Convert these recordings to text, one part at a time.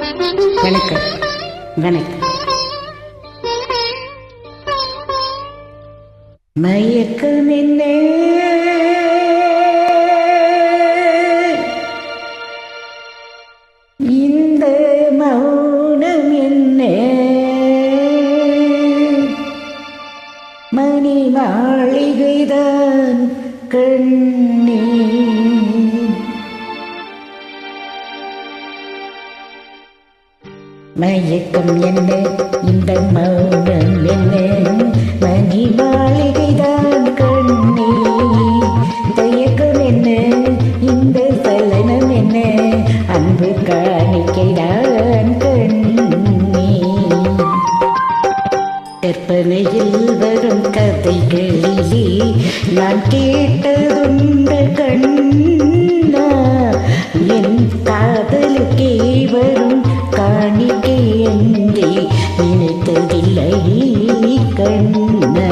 வணக்கம் வணக்கம். மயக்கம் என்ன, இந்த மௌனம் என்ன, மணி மாளிகைதான் கண்ணே. மயக்கம் என்ன, இந்த மௌனம் என்ன, மணி மாளிகைதான் கண்ணே. தயக்கம் என்ன, இந்த சலனம் என்ன, அன்பு காணிக்கைதான் கண்ணே. கற்பனையில் வரும் கதைகளிலே நான் கேட்டதுண்டு கண்ணா, என் காதலுக்கே வரும் காணிக்கை என்றே நினைத்ததில்லை கண்ணா.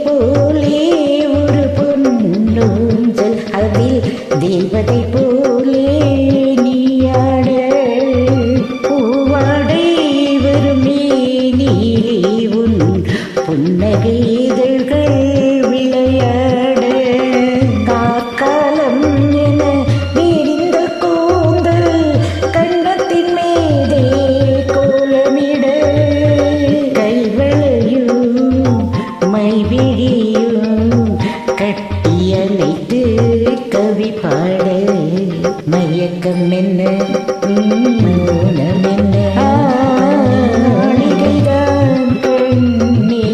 போலே ஒரு பொன்னூஞ்சல், அதில் தேவதை போலே நீயாட, பூவாடை வரும் நீலே உன் புன்னகைதழ்கள் விளையாட, காக்காலம் என விரிந்த கூந்தல் கண்ணத்தின் மீதே கோலமிட, கைவளையும் மைவிழியும் கட்டியணைத்து கவி பாட. மயக்கம் என்ன, மௌனம் என்ன, மாளிகைதான் கண்ணே.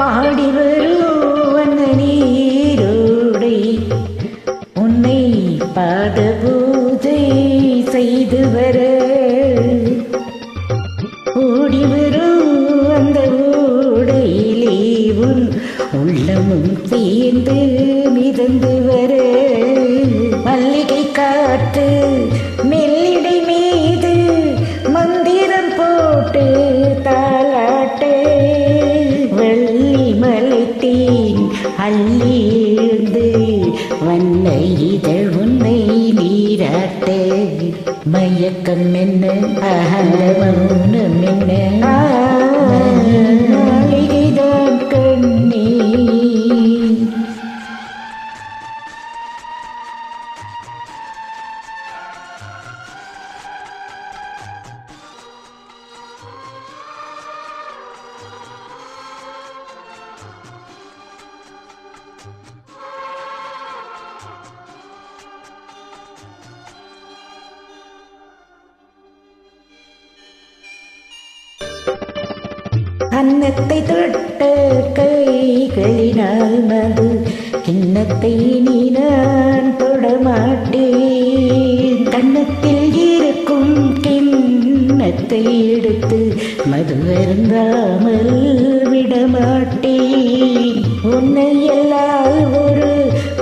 பாடி வருவன நீரோடை உன்னை பாத பூஜை செய்து வர, ஓடி வரும் அந்த ஓடையிலே உன் உள்ளமும் சேர்ந்து மிதந்து வர, மல்லிகை காற்று மெல்லிடை மீது மந்திரம் போட்டு தாலாட்டு, வெள்ளி மலைத்தேன் அள்ளி எழுந்து வண்ண இதழ் உன்னை நீராட்ட. மயக்கம் என்ன, மௌனம் என்ன, மாளிகைதான் கண்ணே. அன்னத்தை தொட்ட கைகளினால் மது கிண்ணத்தை நீ நான் தொடமாட்டேன், கன்னத்தில் இருக்கும் கிண்ணத்தை எடுத்து மது அருந்தாமல் விடமாட்டேன். உன்னை எல்லால் ஒரு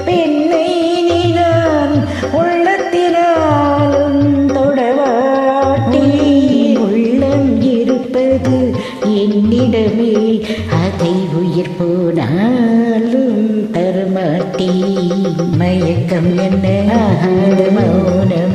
பெண்ணை நீ நான் உள்ளத்தினாலும் தொடமாட்டேன். உள்ளம் இருப்பது என்னிடமே, அதை உயிர் போனாலும் தரமாட்டேன். மயக்கம் என்ன, மௌனம்